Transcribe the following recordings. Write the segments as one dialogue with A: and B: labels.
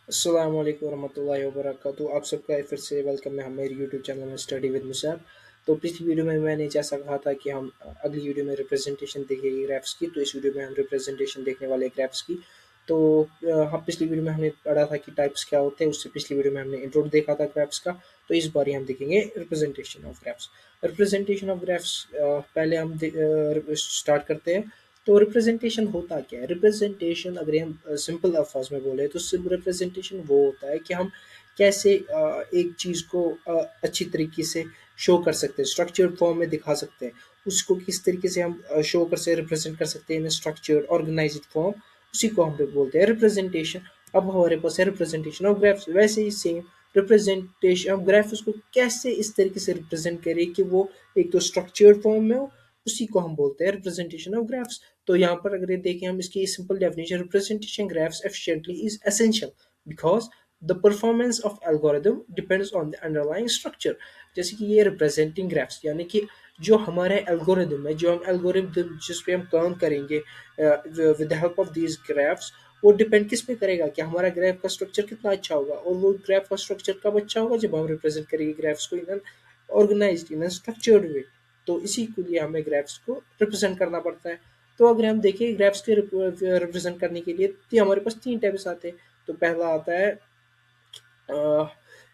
A: अस्सलाम वालेकुम रहमतुल्लाहि व बरकातुहू। आप सबका फिर से वेलकम है हमारे यूट्यूब चैनल में स्टडी विद मुसैब। तो पिछली वीडियो में मैंने जैसा कहा था कि हम अगली वीडियो में रिप्रेजेंटेशन देखेंगे ग्राफ्स की, तो इस वीडियो में हम रिप्रेजेंटेशन देखने वाले ग्राफ्स की। तो हम पिछली वीडियो में हमने पढ़ा था कि टाइप्स क्या होते हैं, उससे पिछली वीडियो में हमने इंट्रो देखा था ग्राफ्स का। तो इस बार ही हम देखेंगे representation of graphs. Representation of graphs पहले हम स्टार्ट करते हैं। तो रिप्रेजेंटेशन होता क्या है? रिप्रेजेंटेशन अगर हम सिंपल अल्फाज में बोले तो सिंपल रिप्रेजेंटेशन वो होता है कि हम कैसे एक चीज़ को अच्छी तरीके से शो कर सकते हैं, स्ट्रक्चर्ड फॉर्म में दिखा सकते हैं। उसको किस तरीके से हम शो कर सकते रिप्रेजेंट कर सकते हैं इन स्ट्रक्चर्ड ऑर्गेनाइज्ड फॉर्म, उसी को हम लोग बोलते हैं रिप्रेजेंटेशन। अब हमारे पास है रिप्रेजेंटेशन ऑफ ग्राफ्स, वैसे ही सेम रिप्रेजेंटेशन ऑफ ग्राफ्स को कैसे इस तरीके से रिप्रेजेंट करें कि वो एक तो स्ट्रक्चर्ड फॉर्म में हो, उसी को हम बोलते हैं रिप्रेजेंटेशन ऑफ ग्राफ्स। तो यहाँ पर अगर ये देखें हम इसकी simple definition, representation graphs efficiently is essential because the performance of algorithm depends on the underlying structure. जैसे कि ये रिप्रेजेंटिंग ग्राफ्स यानी कि जो हमारे एल्गोरिदम है, जो हम एल्गोरिदम जिस पे हम काम करेंगे with the help of these graphs, वो डिपेंड किस पे करेगा कि हमारा ग्राफ का स्ट्रक्चर कितना अच्छा होगा। और वो ग्राफ का स्ट्रक्चर कब अच्छा होगा? जब हम रिप्रेजेंट करेंगे ग्राफ्स को in an organized in an structured way. तो इसी के लिए हमें ग्राफ्स को रिप्रेजेंट करना पड़ता है। तो अगर हम देखें ग्राफ्स के रिप्रेजेंट करने के लिए तो हमारे पास तीन टाइप्स आते हैं। तो पहला आता है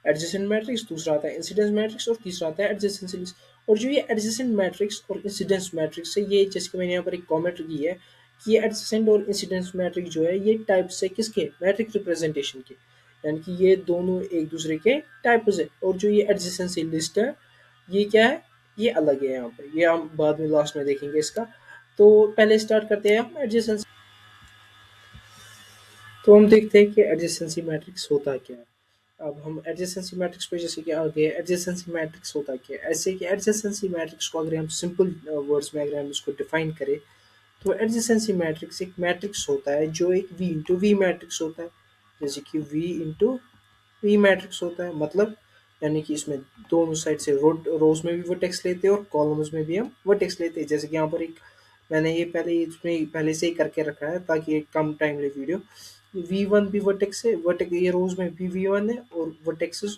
A: एडजेसेंट मैट्रिक्स, दूसरा आता है इंसिडेंस मैट्रिक्स और तीसरा आता है एडजेसेंसी लिस्ट। और जो ये एडजेसेंट मैट्रिक्स और इंसिडेंस मैट्रिक्स है, ये जैसे कि मैंने यहाँ पर एक कमेंट की है कि ये एडजेसेंट और इंसिडेंस मैट्रिक्स जो है ये टाइप्स है किसके? मैट्रिक्स रिप्रेजेंटेशन के। यानी कि ये दोनों एक दूसरे के टाइप्स है। और जो ये एडजेसेंसी लिस्ट है ये क्या है? ये अलग है। यहाँ पर ये हम बाद में लास्ट में देखेंगे इसका। तो पहले स्टार्ट करते हैं हम एडजेसेंसी। तो हम देखते हैं कि एडजेसेंसी मैट्रिक्स होता क्या है। अब हम एडजेसेंसी मैट्रिक्स पे जैसे कि आ गए, एडजेसेंसी मैट्रिक्स होता क्या है? ऐसे कि एडजेसेंसी मैट्रिक्स को अगर हम सिंपल वर्ड्स में अगर हम इसको डिफाइन करें, तो एडजेसेंसी मैट्रिक्स एक मैट्रिक्स होता है जो एक वी इंटू वी मैट्रिक्स होता है। जैसे कि वी इंटू वी मैट्रिक्स होता है, मतलब यानी कि इसमें दोनों साइड से रोज में भी वर्टेक्स लेते हैं और कॉलम्स में भी हम वर्टेक्स लेते हैं। जैसे कि यहाँ पर एक मैंने ये इसमें पहले से ही करके रखा है ताकि एक कम टाइम ले वीडियो। V1 भी वर्टेक्स है, वर्टेक्स ये रोज में भी V1 है और वर्टेक्सेस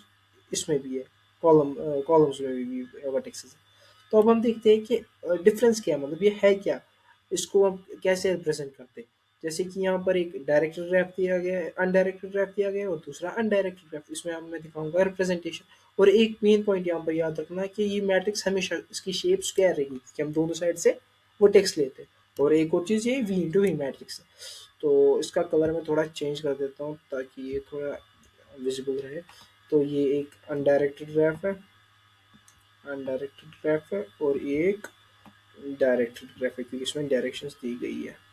A: इसमें भी है, कॉलम्स में भी वर्टेक्सेस है। तो अब हम देखते हैं कि डिफरेंस क्या है, मतलब ये है क्या, इसको हम कैसे रिप्रेजेंट करते हैं। जैसे कि यहाँ पर एक डायरेक्टेड ग्राफ दिया गया है, अनडायरेक्टेड ग्राफ दिया गया है और दूसरा अनडायरेक्टेड ग्राफ। इसमें हम मैं दिखाऊंगा रिप्रेजेंटेशन। और एक मेन पॉइंट यहाँ पर याद रखना है कि ये मैट्रिक्स हमेशा इसकी शेप्स क्या रहेगी कि हम दोनों साइड से वो टेक्स्ट लेते हैं। और एक और चीज़ ये वी इंटू वी मैट्रिक्स है। तो इसका कलर मैं थोड़ा चेंज कर देता हूँ ताकि ये थोड़ा विजिबल रहे। तो ये एक अनडायरेक्टेड ग्राफ है, अनडायरेक्टेड ग्राफ है और एक डायरेक्टेड ग्राफ है क्योंकि इसमें डायरेक्शंस दी गई है।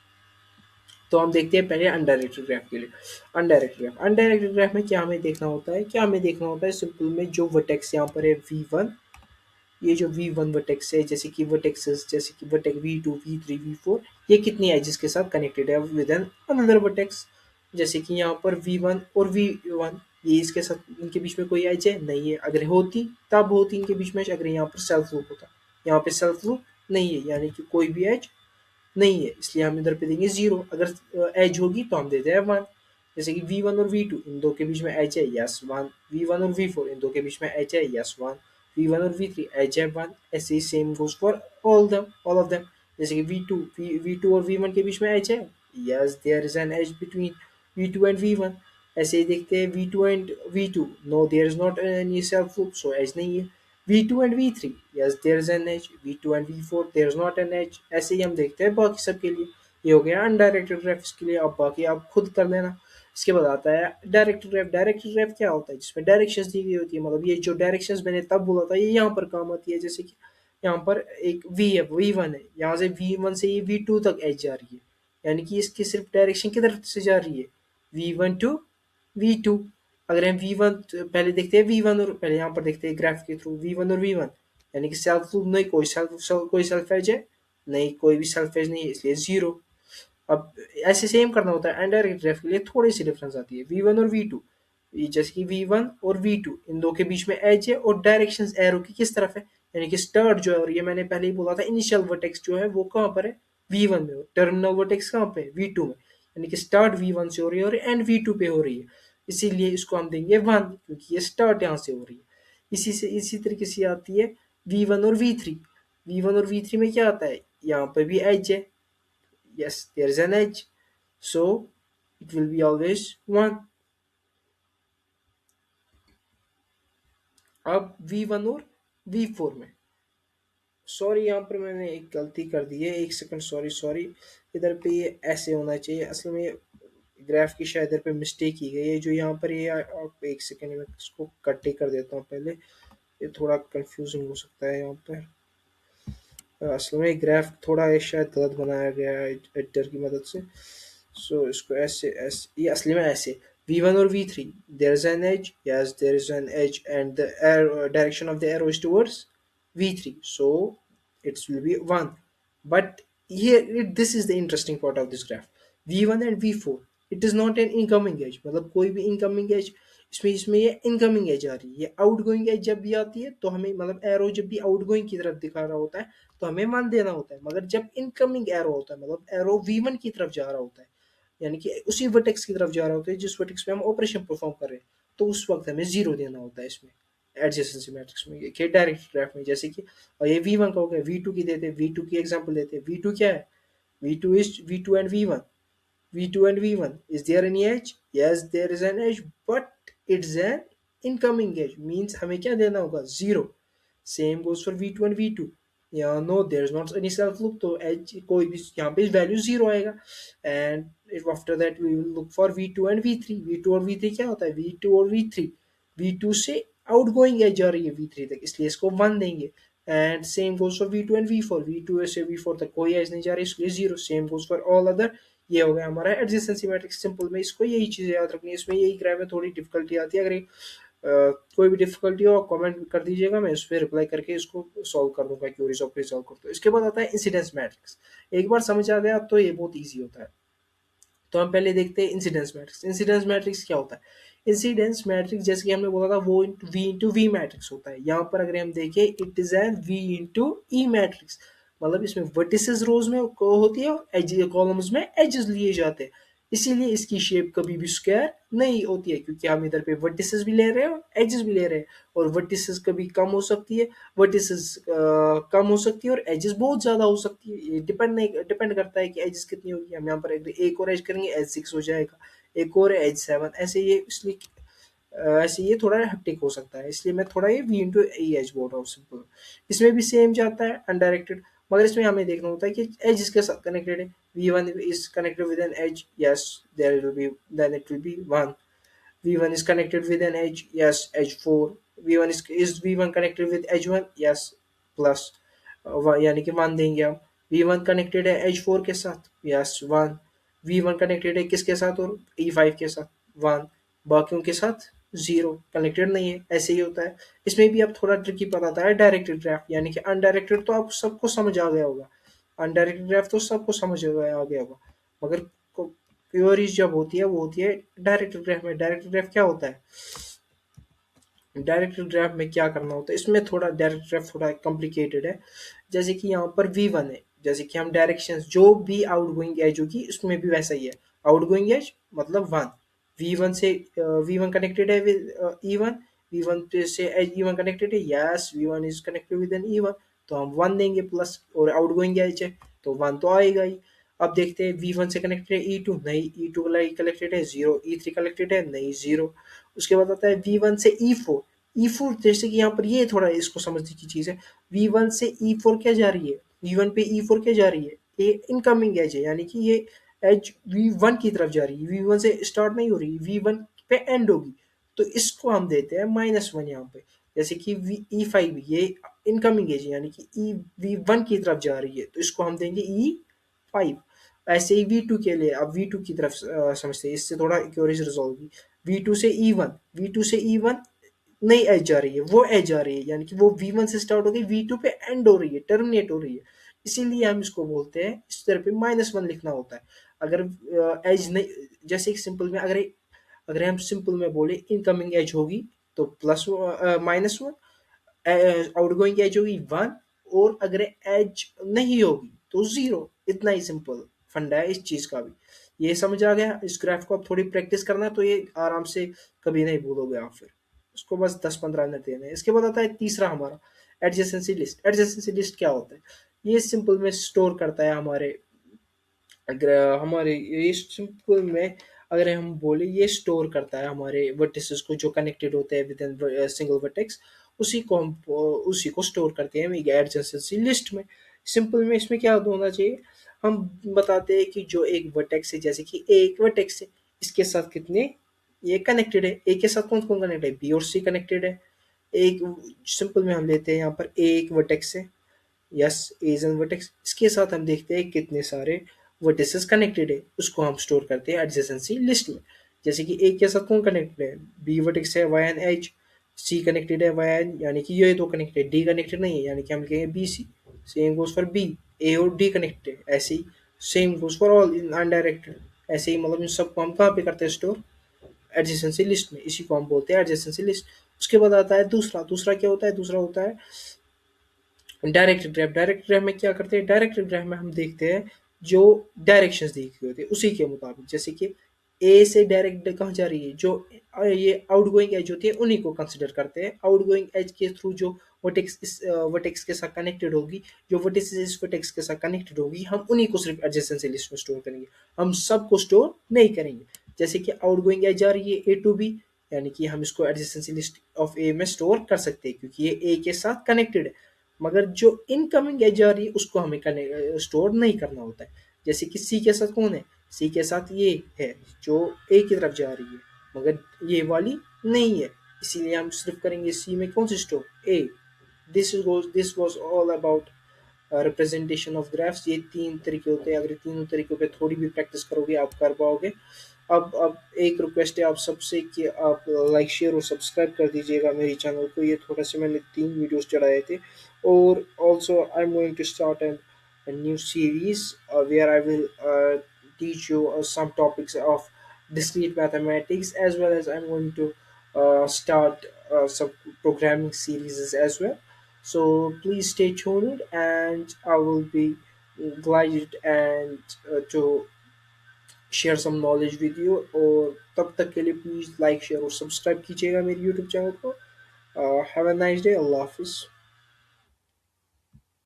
A: तो हम देखते हैं पहले अनडायरेक्टेड ग्राफ के लिए। अनडायरेक्टेड ग्राफ में क्या हमें देखना होता है? क्या हमें देखना होता है सिंपल में जो वर्टेक्स यहाँ पर है V1, ये जो V1 वर्टेक्स है, जैसे कि वर्टेक्सेस जैसे कि वर्टेक्स V2 V3 V4, ये कितनी एजेस के साथ कनेक्टेड है विद एन अनदर वर्टेक्स। जैसे कि यहाँ पर V1 और V1, ये इसके साथ इनके बीच में कोई एज है नहीं है। अगर होती तब होती इनके बीच में, अगर यहाँ पर सेल्फ लूप होता। यहाँ पे सेल्फ लूप नहीं है यानी कि कोई भी एज नहीं है, इसलिए हम इधर पे देंगे जीरो। अगर एज होगी तो हम देते हैं वन। जैसे कि V1 और V2 इन दो के बीच में एज है, यस वन। V1 और V4 इन दो के बीच में एज है, यस वन। V1 और V3 एज है वन। ऐसे ही same goes for all of them. जैसे कि V2 और V1 के बीच में एज है, yes there is an edge between V2 and V1। ऐसे ही देखते हैं V2 and V2, no there is not any self loop, so edge नहीं है। V2 and V3, yes there is an edge. V2 and V4 there is not an edge. ऐसे ही हम देखते हैं बाकी सब के लिए। ये हो गया अनडायरेक्टेड ग्राफ्स के लिए। अब बाकी आप खुद कर लेना। इसके बाद आता है डायरेक्टेड ग्राफ। डायरेक्टेड ग्राफ क्या होता है? जिसमें डायरेक्शंस दी गई होती है, मतलब ये जो डायरेक्शंस मैंने तब बोला था ये यहाँ पर काम आती है। जैसे कि यहाँ पर एक V है, V1 है, यहाँ से V1 से ये V2 तक एज जा रही है, यानी कि इसकी सिर्फ डायरेक्शन किधर से जा रही है? V1 to V2। अगर हम V1 पहले देखते हैं V1 और पहले यहाँ पर देखते हैं ग्राफ के थ्रू V1 और V1, यानी कि सेल्फ लूप नहीं, कोई सेल्फ एज है नहीं, कोई भी सेल्फ एज नहीं है, इसलिए जीरो। अब ऐसे सेम करना होता है अनडायरेक्ट ग्राफ के लिए, थोड़ी सी डिफरेंस आती है V1 और V2। जैसे कि V1 और V2 इन दो के बीच में एज है और डायरेक्शन एरो की किस तरफ है, यानी कि स्टार्ट जो है, और ये मैंने पहले ही बोला था इनिशियल वर्टेक्स जो है वो कहाँ पर है? V1 में। टर्मिनल वर्टेक्स कहाँ पे? V2 में। यानी कि स्टार्ट V1 से हो रही है और एंड V2 पे हो रही है। इसीलिए इसको हम देंगे 1 क्योंकि ये स्टार्ट यहाँ से हो रही है। इसी तरीके से आती है V1 और V3। V1 और V3 में क्या आता है, यहाँ पर भी एज है, yes there is an edge, so it will be always 1। अब V1 और V4 में, सॉरी यहाँ पर मैंने एक गलती कर दी है, एक सेकंड, सॉरी सॉरी, इधर पे ये ऐसे होना चाहिए, असल में ग्राफ की शायद इधर पे मिस्टेक की गई है, जो यहाँ पर ये आप एक सेकंड में इसको कट ही कर देता हूँ पहले, ये थोड़ा कंफ्यूजिंग हो सकता है यहाँ पर। असल में ग्राफ थोड़ा ये शायद गलत बनाया गया है एडिटर की मदद से। सो इसको ऐसे ऐसे, ये असली में ऐसे V1 और V3, there is an edge, yes there is an edge and the arrow, direction of the arrow is towards V3, so it will be 1। But here this is the interesting part of this graph, V1 and V4, it is not an incoming edge, मतलब कोई भी incoming edge इसमें इसमें ये incoming edge आ रही है। ये outgoing edge जब भी आती है तो हमें मतलब एरो जब भी आउटगोइंग की तरफ दिखा रहा होता है तो हमें मान देना होता है, मगर जब इनकमिंग एरो होता है मतलब एरो V1 की तरफ जा रहा होता है, यानी कि उसी वर्टेक्स की तरफ जा रहा होता है जिस वर्टेक्स पे हम ऑपरेशन परफॉर्म कर रहे हैं, तो उस वक्त हमें जीरो देना होता है इसमें एडजेसेंसी मैट्रिक्स में, के डायरेक्ट ग्राफ में। जैसे कि और ये V1 का हो गया, V2 की देते हैं, V2 की एग्जांपल देते हैं। V2 क्या है, V2 is V2 and V1, V2 and V1, is there any edge, yes there is an edge but it's an incoming edge, means हमें क्या देना होगा, zero. Same goes for V2 and V2, यहाँ no there is not any self loop, तो edge कोई भी यहाँ पे वैल्यू जीरो आएगा। And after that we will look for V2 and V3। V2 और V3 क्या होता है, V2 और V3, V2 से आउटगोइंग एज जा रही है V3 तक, इसलिए इसको 1 देंगे। And same goes for V2 and V4, V2 से V4 तक कोई एज नहीं जा रही इसलिए zero. Same goes for all other. ये हो गया हमारा एडजेसेंसी मैट्रिक्स। सिंपल में इसको यही चीजें याद रखनी है, इसमें यही ग्राफ में थोड़ी डिफिकल्टी आती है। अगर कोई भी डिफिकल्टी हो कमेंट कर दीजिएगा, मैं उस पर रिप्लाई करके इसको सॉल्व कर दूंगा, क्यूरीज ऑफ सॉल्व कर दूँ। इसके बाद आता है इंसिडेंस मैट्रिक्स। एक बार समझ आ गया तो ये बहुत ईजी होता है। तो हम पहले देखते हैं इंसिडेंस मैट्रिक्स। इंसिडेंस मैट्रिक्स क्या होता है, इंसिडेंस मैट्रिक्स जैसे कि हमने बोला था वो वी इंटू वी मैट्रिक्स होता है। यहाँ पर अगर हम देखें it is an V into E matrix, मतलब इसमें वर्टिसेस रोज में होती है और एज कॉलम्स में एजेस लिए जाते हैं, इसीलिए इसकी शेप कभी भी स्क्वायर नहीं होती है, क्योंकि हम इधर पे वर्टिसेस भी ले रहे हैं और एजेस भी ले रहे हैं। और वर्टिसेस कभी कम हो सकती है, वर्टिसेस कम हो सकती है और एजेस बहुत ज्यादा हो सकती है। ये डिपेंड करता है कि एजेस कितनी होगी। हम यहाँ पर एक और एज करेंगे एज 6 हो जाएगा, एक और एज 7, ऐसे ये इसलिए ऐसे ये थोड़ा हेक्टिक हो सकता है, इसलिए मैं थोड़ा ये वी इंटू ई एच बोल रहा हूँ सिंपल। इसमें भी सेम जाता है अनडायरेक्टेड, मगर इसमें हमें देखना होता है कि एज इसके साथ कनेक्टेड है। V1 is connected with an edge, yes there will be, then it will be 1। V1 is connected with an edge, yes edge 4। is V1 connected with edge 1, yes plus यानी कि 1 देंगे हम। V1 connected है edge 4 के साथ, yes 1। V1 connected है किसके साथ, और E5 के साथ, 1। बाकियों के साथ जीरो, कनेक्टेड नहीं है। ऐसे ही होता है। इसमें भी अब थोड़ा ट्रिकी बताता है डायरेक्टेड ग्राफ, यानी कि अनडायरेक्टेड तो आप सबको समझ आ गया होगा, अनडायरेक्टेड ग्राफ तो सबको समझ आ गया होगा, मगर क्वेरीज जब होती है वो होती है डायरेक्टेड ग्राफ में। डायरेक्टेड ग्राफ क्या होता है, डायरेक्टेड ग्राफ में क्या करना होता है, इसमें थोड़ा डायरेक्ट ग्राफ थोड़ा कॉम्प्लिकेटेड है। जैसे कि यहाँ पर V1 है, जैसे कि हम डायरेक्शन जो भी आउटगोइंग एज होगी उसमें भी वैसा ही है, आउटगोइंग एज मतलब 1। V1 से V1 कनेक्टेड है विद E1, V1 से एज E1 कनेक्टेड है, yes V1 is connected with an E1, तो हम 1 देंगे प्लस, और आउटगोइंग एज है तो 1 तो आएगा ही। अब देखते हैं V1 से कनेक्टेड है E2, नहीं E2 कनेक्टेड है 0, E3 कनेक्टेड है नहीं 0। उसके बाद आता है V1 से E4, E4 जैसे कि यहाँ पर ये थोड़ा इसको समझने की चीज है, V1 से E4 क्या जा रही है, V1 पे E4 क्या जा रही है, ये इनकमिंग एज है, यानी कि ये एज V1 की तरफ जा रही है, V1 से स्टार्ट नहीं हो रही, V1 पे एंड होगी, तो इसको हम देते हैं -1 यहाँ पे। जैसे कि E5 ये इनकमिंग एज है, यानी कि V1 की तरफ जा रही है, तो इसको हम देंगे E5। ऐसे ही V2 के लिए, अब V2 की तरफ समझते हैं, इससे थोड़ा क्यूरीज रिजॉल्व होगी। V2 से E1, V2 से E1 नई एज जा रही है, वो एज जा रही है, यानी कि वो V1 से स्टार्ट हो गई, V2 पे एंड हो रही है, टर्मिनेट हो रही है, इसीलिए हम इसको बोलते हैं, इस तरह पे -1 लिखना होता है। अगर एज नहीं, जैसे एक सिंपल में अगर अगर हम सिंपल में बोले इनकमिंग एज होगी तो -1, आउटगोइंग एज होगी 1, और अगर एज नहीं होगी तो 0। इतना ही सिंपल फंडा है इस चीज का भी। ये समझ आ गया? इस ग्राफ को आप थोड़ी प्रैक्टिस करना, तो ये आराम से कभी नहीं भूलोगे आप फिर। उसको बस 10-15 मिनट देने हैं। इसके बाद आता है तीसरा हमारा एडजेसेंसी लिस्ट। एडजेसेंसी लिस्ट क्या होता है? ये सिंपल में स्टोर करता है हमारे, अगर हमारे ये सिंपल में अगर हम बोले, ये स्टोर करता है हमारे वर्टिसेस को जो कनेक्टेड होते हैं विद इन सिंगल वर्टेक्स। उसी को स्टोर करते हैं हम एडजेसेंसी लिस्ट में। सिंपल में इसमें क्या होना चाहिए, हम बताते हैं कि जो एक वर्टेक्स है, जैसे कि एक वर्टेक्स है, इसके साथ कितने ये कनेक्टेड है। ए के साथ कौन कौन कनेक्टेड है? बी और सी कनेक्टेड है। एक सिंपल में हम लेते हैं यहाँ पर एक वर्टेक्स है, यस एज एन वर्टेक्स, इसके साथ हम देखते हैं कितने सारे वर्टिसेस कनेक्टेड है, उसको हम स्टोर करते हैं एडजेसेंसी लिस्ट में। जैसे कि ए के साथ कौन कनेक्टेड है? बी वर्टेक्स है वाई एन एच, सी कनेक्टेड है वाई एन, यानी कि ये दो कनेक्टेड, डी कनेक्टेड नहीं है, यानी कि हम कहेंगे B C. Same goes for B, A और डी कनेक्टेड है, ऐसे ही same goes for all in undirected. ऐसे ही मतलब इन सबको हम कहाँ पे करते हैं स्टोर? एडजेसेंसी लिस्ट में। इसी को हम बोलते हैं एडजेसेंसी लिस्ट। उसके बाद आता है दूसरा। दूसरा क्या होता है? दूसरा होता है डायरेक्ट ग्राफ। डायरेक्ट ग्राफ में क्या करते हैं? डायरेक्ट ग्राफ में हम देखते हैं जो डायरेक्शंस दी गई होती है उसी के मुताबिक। जैसे कि ए से डायरेक्ट कहाँ जा रही है, जो ये आउटगोइंग एज होती है उन्हीं को कंसिडर करते हैं। आउटगोइंग एज के थ्रू जो वर्टेक्स इस वर्टेक्स के साथ कनेक्टेड होगी, जो वर्टेक्स इस वर्टेक्स के साथ कनेक्टेड होगी, हम उन्हीं को सिर्फ एडजेसेंसी लिस्ट में स्टोर करेंगे, हम सबको स्टोर नहीं करेंगे। जैसे कि आउटगोइंग एज जा रही है ए टू बी, यानी कि हम इसको एडजेसेंसी लिस्ट ऑफ ए में स्टोर कर सकते हैं क्योंकि ये ए के साथ कनेक्टेड है। मगर जो इनकमिंग एज आ रही है उसको हमें स्टोर नहीं करना होता है। जैसे कि सी के साथ कौन है? सी के साथ ये है जो ए की तरफ जा रही है, मगर ये वाली नहीं है, इसीलिए हम सिर्फ करेंगे सी में कौन सी store? A. This was all about representation of graphs. ये तीन तरीके होते हैं, अगर तीनों तरीकों पे थोड़ी भी प्रैक्टिस करोगे आप कर पाओगे। अब एक रिक्वेस्ट है आप सबसे कि आप लाइक शेयर और सब्सक्राइब कर दीजिएगा मेरी चैनल को। ये थोड़ा से मैंने 3 वीडियोस चढ़ाए थे, और also I am going to start a new series where I will teach you some topics of discrete mathematics, as well as I'm going to start some programming series as well. So please stay tuned, and I will be glad and to share some knowledge with you. और तब तक के लिए please like share और subscribe कीजिएगा मेरी YouTube channel को। Have a nice day. अल्लाह हाफिज़।